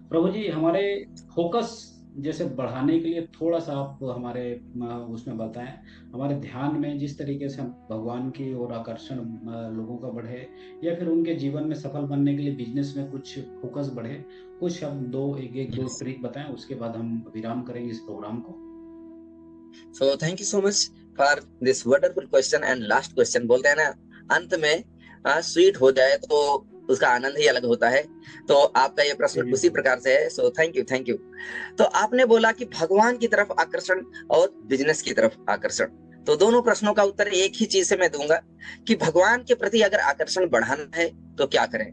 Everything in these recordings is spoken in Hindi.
प्रभु जी, हमारे फोकस जैसे बढ़ाने के लिए थोड़ा सा आप हमारे उसमें बताएं, हमारे ध्यान में जिस तरीके से हम भगवान की ओर आकर्षण लोगों का बढ़े, या फिर उनके जीवन में सफल बनने के लिए बिजनेस में कुछ फोकस बढ़े। कुछ हम दो एक एक दो Yes. ट्रिक बताएं, उसके बाद हम विराम करेंगे इस प्रोग्राम को। So thank you so much for this wonderful question and last question। बोलते हैं ना, अंत में स्वीट हो जाए तो उसका आनंद ही अलग होता है। तो आपका ये प्रश्न जी उसी प्रभु। प्रकार से है। So thank you, thank you. तो आपने बोला कि भगवान की तरफ आकर्षण और बिजनेस की तरफ आकर्षण। तो दोनों प्रश्नों का उत्तर एक ही चीज से मैं दूंगा कि भगवान के प्रति अगर आकर्षण बढ़ाना है तो क्या करें।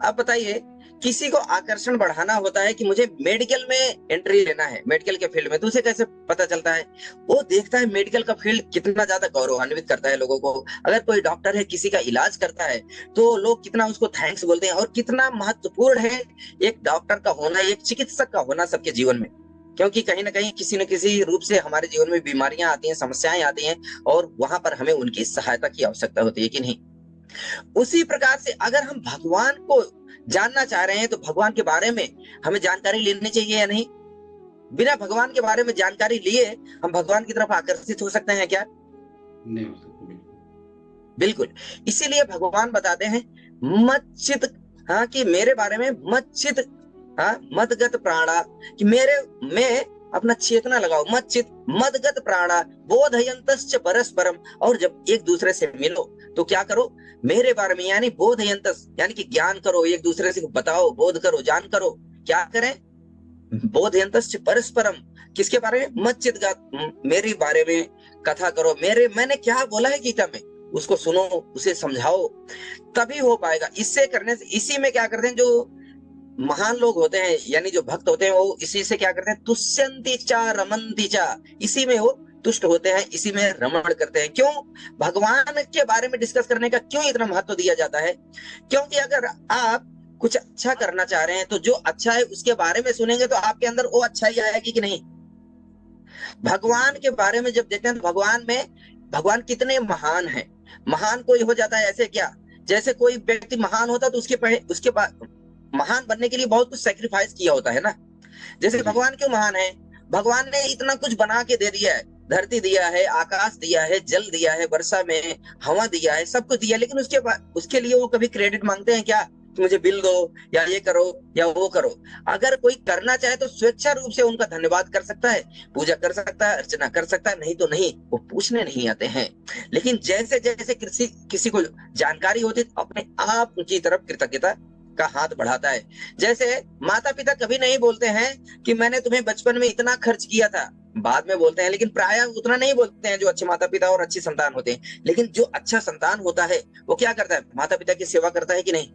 अब बताइए, किसी को आकर्षण बढ़ाना होता है कि मुझे मेडिकल में एंट्री लेना है, मेडिकल के फील्ड में, तो उसे कैसे पता चलता है? वो देखता है मेडिकल का फील्ड कितना ज्यादा गौरवान्वित करता है लोगों को। अगर कोई डॉक्टर है किसी का इलाज करता है तो लोग कितना उसको थैंक्स बोलते हैं, और कितना महत्वपूर्ण है एक डॉक्टर का होना, एक चिकित्सक का होना सबके जीवन में। क्योंकि कहीं ना कहीं किसी न किसी रूप से हमारे जीवन में बीमारियां आती हैं, समस्याएं आती हैं, और वहां पर हमें उनकी सहायता की आवश्यकता होती है कि नहीं। उसी प्रकार से अगर हम भगवान को जानना चाह रहे हैं तो भगवान के बारे में हमें जानकारी लेनी चाहिए या नहीं? बिना भगवान के बारे में जानकारी लिए हम भगवान की तरफ आकर्षित हो सकते हैं क्या? नहीं हो सकते, बिल्कुल। बिल्कुल। इसीलिए भगवान बताते हैं, मत चित, हाँ, कि मेरे बारे में मत चित, हाँ, मदगत प्राणा, कि मेरे में अपना चेतना लगाओ। मत चित मदगत प्राणा बोधयंतश्च परस्परम। और जब एक दूसरे से मिलो तो क्या करो? मेरे बारे में, यानी बोधयंतस, यानी कि ज्ञान करो, एक दूसरे से बताओ, बोध करो, जान करो। क्या करें? बोधयंतश्च परस्परम। किसके बारे में? मच्चित मेरे बारे में कथा करो। मेरे, मैंने क्या बोला है गीता में, उसको सुनो, उसे समझाओ, तभी हो पाएगा। इससे करने से, इसी में क्या करते हैं जो महान लोग होते हैं, यानी जो भक्त होते हैं, वो इसी से क्या करते हैं? तुष्यंति चा रमन्ति चा। इसी में वो तुष्ट होते हैं, इसी में रमण करते हैं। क्यों? भगवान के बारे में डिस्कस करने का क्यों इतना महत्व दिया जाता है? क्योंकि अगर आप कुछ अच्छा करना चाह रहे हैं तो जो अच्छा है उसके बारे में सुनेंगे तो आपके अंदर वो अच्छाई आएगी कि नहीं? भगवान के बारे में जब देखते हैं तो भगवान में, भगवान कितने महान हैं। महान कोई हो जाता है ऐसे क्या? जैसे कोई व्यक्ति महान होता तो उसके बाद महान बनने के लिए बहुत कुछ सेक्रीफाइस किया होता है ना। जैसे जी। भगवान क्यों महान है? भगवान ने इतना कुछ बना के दे दिया है। धरती दिया है, आकाश दिया है, जल दिया है, वर्षा में हवा दिया है, सब कुछ दिया है, लेकिन उसके बाद उसके लिए वो कभी क्रेडिट मांगते हैं क्या कि मुझे बिल दो, या ये करो, या वो करो? अगर कोई करना चाहे तो स्वेच्छा रूप से उनका धन्यवाद कर सकता है, पूजा कर सकता है, अर्चना कर सकता है, नहीं तो नहीं, वो पूछने नहीं आते हैं। लेकिन जैसे जैसे किसी किसी को जानकारी होती है, अपने आप उनकी तरफ कृतज्ञता का हाथ बढ़ाता है। जैसे माता पिता कभी नहीं बोलते हैं कि मैंने तुम्हें बचपन में इतना खर्च किया था, बाद में बोलते हैं, लेकिन प्राय उतना नहीं बोलते हैं जो अच्छे माता पिता और अच्छी संतान होते हैं। लेकिन जो अच्छा संतान होता है वो क्या करता है? माता पिता की सेवा करता है कि नहीं?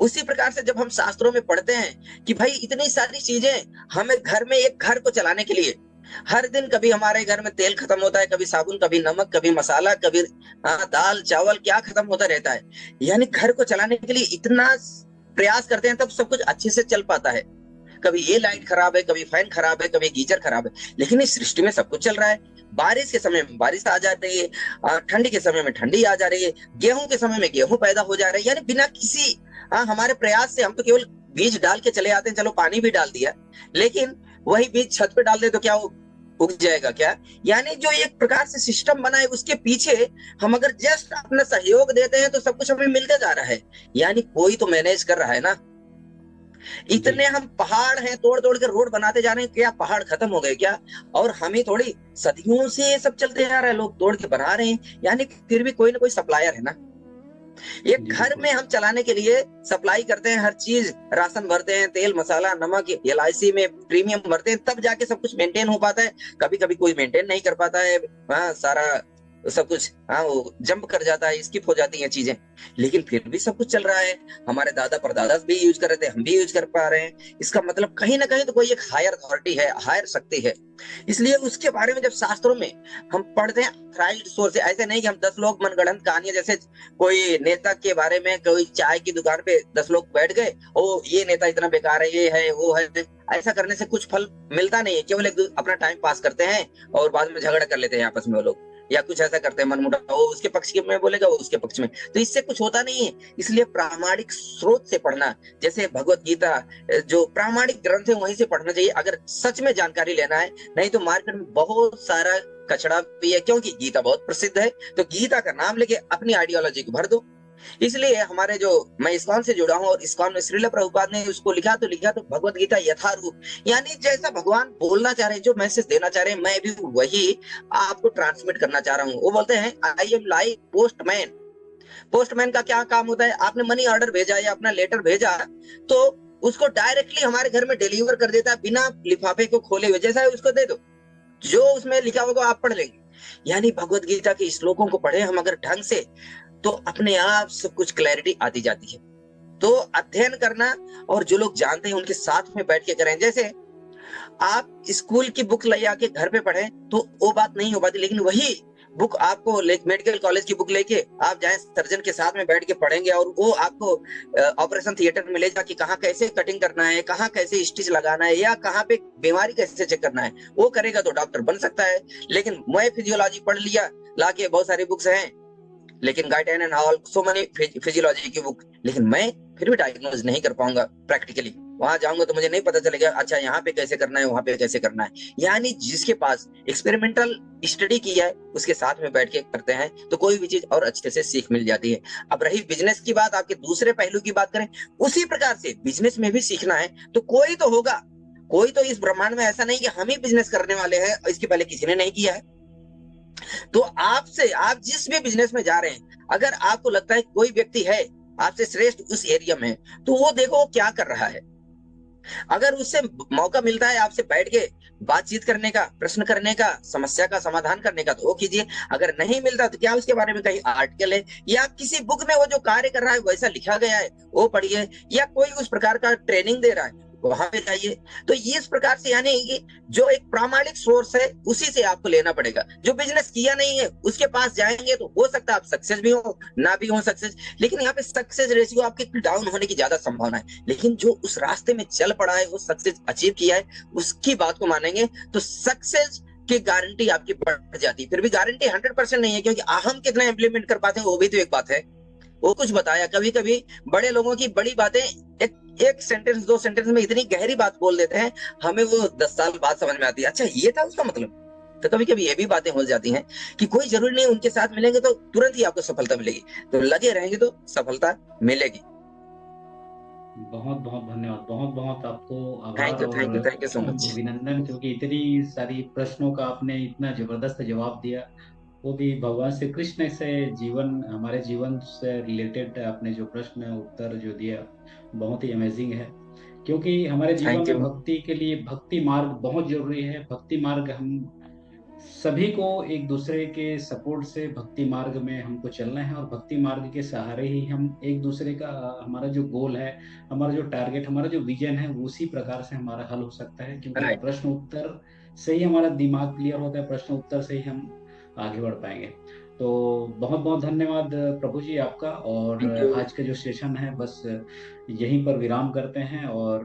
उसी प्रकार से जब हम शास्त्रों में पढ़ते हैं कि भाई इतनी सारी चीजें, हमें घर में, एक घर को चलाने के लिए हर दिन कभी हमारे घर में तेल खत्म होता है, कभी साबुन, कभी नमक, कभी मसाला, कभी दाल चावल, क्या खत्म होता रहता है। यानी घर को चलाने के लिए इतना प्रयास करते हैं तब सब कुछ अच्छे से चल पाता है। कभी ये लाइट खराब है, कभी फैन खराब है, कभी गीजर खराब है, लेकिन इस सृष्टि में सब कुछ चल रहा है। बारिश के समय में बारिश आ जा रही है, ठंडी के समय में ठंडी आ जा रही है, गेहूं के समय में गेहूं पैदा हो जा रहे हैं। यानी बिना किसी हमारे प्रयास से, हम तो केवल बीज डाल के चले आते हैं, चलो पानी भी डाल दिया, लेकिन वही बीज छत पे डाल दे तो क्या वो उग जाएगा क्या? यानी जो एक प्रकार से सिस्टम बना है उसके पीछे हम अगर जस्ट अपना सहयोग देते हैं तो सब कुछ हमें मिलते जा रहा है। यानी कोई तो मैनेज कर रहा है ना। जी। इतने हम पहाड़ हैं, तोड़ तोड़ के रोड बनाते जा रहे हैं, क्या पहाड़ खत्म हो गए क्या? और हम ही थोड़ी, सदियों से ये सब चलते जा रहा है, लोग तोड़ के बना रहे हैं, यानी फिर भी कोई ना कोई सप्लायर है ना। एक जी घर बिल्कुल। में हम चलाने के लिए सप्लाई करते हैं, हर चीज, राशन भरते हैं, तेल मसाला नमक, एलआईसी में प्रीमियम भरते हैं, तब जाके सब कुछ मेंटेन हो पाता है। कभी कभी कोई मेंटेन नहीं कर पाता है, सारा सब कुछ, वो जंप कर जाता है, स्किप हो जाती हैं चीजें, लेकिन फिर भी सब कुछ चल रहा है। हमारे दादा परदादा भी यूज कर रहे थे, हम भी यूज कर पा रहे हैं। इसका मतलब कहीं ना कहीं तो कोई एक हायर अथॉरिटी है, हायर शक्ति है। इसलिए उसके बारे में जब शास्त्रों में हम पढ़ते हैं, ऑथराइज्ड सोर्स से, ऐसे नहीं कि हम 10 लोग मनगढ़ंत कहानियां, जैसे कोई नेता के बारे में कोई चाय की दुकान पे 10 लोग बैठ गए, ओ ये नेता इतना बेकार है, ये है, वो है, ऐसा करने से कुछ फल मिलता नहीं है। केवल अपना टाइम पास करते हैं और बाद में झगड़ा कर लेते हैं आपस में वो लोग। या कुछ ऐसा करते हैं मनमुटाव, वो उसके पक्ष में बोलेगा, वो उसके पक्ष में, तो इससे कुछ होता नहीं है। इसलिए प्रामाणिक स्रोत से पढ़ना, जैसे भगवत गीता, जो प्रामाणिक ग्रंथ है वहीं से पढ़ना चाहिए अगर सच में जानकारी लेना है। नहीं तो मार्केट में बहुत सारा कचड़ा भी है, क्योंकि गीता बहुत प्रसिद्ध है, तो गीता का नाम लेके अपनी आइडियोलॉजी को भर दो। इसलिए हमारे जो, मैं इस्कॉन से जुड़ा हूँ और इस्कॉन में श्रील प्रभुपाद ने उसको लिखा तो भगवत गीता यथारूप, यानी जैसा भगवान बोलना चाह रहे हैं, जो मैसेज देना चाह रहे हैं, मैं भी वही आपको ट्रांसमिट करना चाह रहा हूँ। वो बोलते हैं I am like postman. Postman का क्या काम होता है? आपने मनी ऑर्डर भेजा या अपना लेटर भेजा, तो उसको डायरेक्टली हमारे घर में डिलीवर कर देता है, बिना लिफाफे को खोले हुए। जैसा है उसको दे दो, जो उसमें लिखा होगा आप पढ़ लेंगे। यानी भगवत गीता के श्लोकों को पढ़े हम अगर ढंग से, तो अपने आप सब कुछ क्लैरिटी आती जाती है। तो अध्ययन करना, और जो लोग जानते हैं उनके साथ में बैठ के करें। जैसे आप स्कूल की बुक ले आके घर पे पढ़ें तो वो बात नहीं हो पाती, लेकिन वही बुक आपको मेडिकल कॉलेज की बुक लेके आप जाए, सर्जन के साथ में बैठ के पढ़ेंगे, और वो आपको ऑपरेशन थिएटर में ले जाके कहाँ कैसे कटिंग करना है, कहाँ कैसे स्टिच लगाना है, या कहाँ पे बीमारी कैसे चेक करना है, वो करेगा तो डॉक्टर बन सकता है। लेकिन मैं फिजियोलॉजी पढ़ लिया लाके, बहुत सारी बुक्स हैं, लेकिन guidance and all so many physiology की बुक, लेकिन मैं फिर भी डायग्नोज नहीं कर पाऊंगा प्रैक्टिकली। वहां जाऊंगा तो मुझे नहीं पता चलेगा अच्छा यहाँ पे कैसे करना है, वहां पे कैसे करना है। यानी जिसके पास एक्सपेरिमेंटल स्टडी किया है उसके साथ में बैठ के करते हैं तो कोई भी चीज और अच्छे से सीख मिल जाती है। अब रही बिजनेस की बात, आपके दूसरे पहलू की बात करें, उसी प्रकार से बिजनेस में भी सीखना है तो कोई तो होगा। कोई तो इस ब्रह्मांड में ऐसा नहीं कि हम ही बिजनेस करने वाले हैं, इसके पहले किसी ने नहीं किया है। तो आपसे, आप जिस भी बिजनेस में जा रहे हैं, अगर आपको लगता है कोई व्यक्ति है आपसे श्रेष्ठ उस एरिया में, तो वो देखो वो क्या कर रहा है। अगर उससे मौका मिलता है आपसे बैठ के बातचीत करने का, प्रश्न करने का, समस्या का समाधान करने का, तो वो कीजिए। अगर नहीं मिलता तो क्या उसके बारे में कहीं आर्टिकल है, या किसी बुक में वो जो कार्य कर रहा है वैसा लिखा गया है वो पढ़िए, या कोई उस प्रकार का ट्रेनिंग दे रहा है वहां पे जाइए। तो ये इस प्रकार से, यानी कि जो एक प्रामाणिक सोर्स है उसी से आपको लेना पड़ेगा। जो बिजनेस किया नहीं है उसके पास जाएंगे तो हो सकता है आप सक्सेस भी हो, ना भी हो सक्सेस, लेकिन यहाँ पे सक्सेस रेशियो आपके डाउन होने की ज्यादा संभावना है। लेकिन जो उस रास्ते में चल पड़ा है, वो सक्सेस अचीव किया है, उसकी बात को मानेंगे तो सक्सेस की गारंटी आपकी बढ़ जाती है। फिर भी गारंटी 100% नहीं है, क्योंकि हम कितना इंप्लीमेंट कर पाते हैं वो भी तो एक बात है। वो कुछ बताया, कभी कभी बड़े लोगों की बड़ी बातें एक सेंटेंस, 2 सेंटेंस में इतनी गहरी बात बोल देते हैं, हमें वो 10 साल बाद समझ में आती है, अच्छा ये था उसका मतलब। तो कभी कभी ये भी बातें हो जाती हैं कि कोई जरूरी नहीं उनके साथ मिलेंगे तो तुरंत ही आपको सफलता मिलेगी, तो लगे रहेंगे तो सफलता मिलेगी। बहुत बहुत धन्यवाद, बहुत बहुत आपको आभार और थैंक यू सो मच। अभिनंदन, क्योंकि इतनी सारी प्रश्नों का आपने इतना जबरदस्त जवाब दिया, वो भी भगवान श्री कृष्ण से जीवन, हमारे जीवन से रिलेटेड आपने जो प्रश्न उत्तर जो दिया, बहुत ही अमेजिंग है। क्योंकि हमारे जीवन थैंक में यू। भक्ति के लिए भक्ति मार्ग बहुत जरूरी है। भक्ति मार्ग हम सभी को एक दूसरे के सपोर्ट से भक्ति मार्ग में हमको चलना है, और भक्ति मार्ग के सहारे ही हम एक दूसरे का, हमारा जो गोल है, हमारा जो टारगेट, हमारा जो विजन है, वो उसी प्रकार से हमारा हल हो सकता है। क्योंकि राइट। प्रश्न उत्तर से ही हमारा दिमाग क्लियर होता है, प्रश्न उत्तर से ही हम आगे बढ़ पाएंगे। तो बहुत बहुत धन्यवाद प्रभु जी आपका। और थैंक यू। आज का जो सेशन है बस यहीं पर विराम करते हैं, और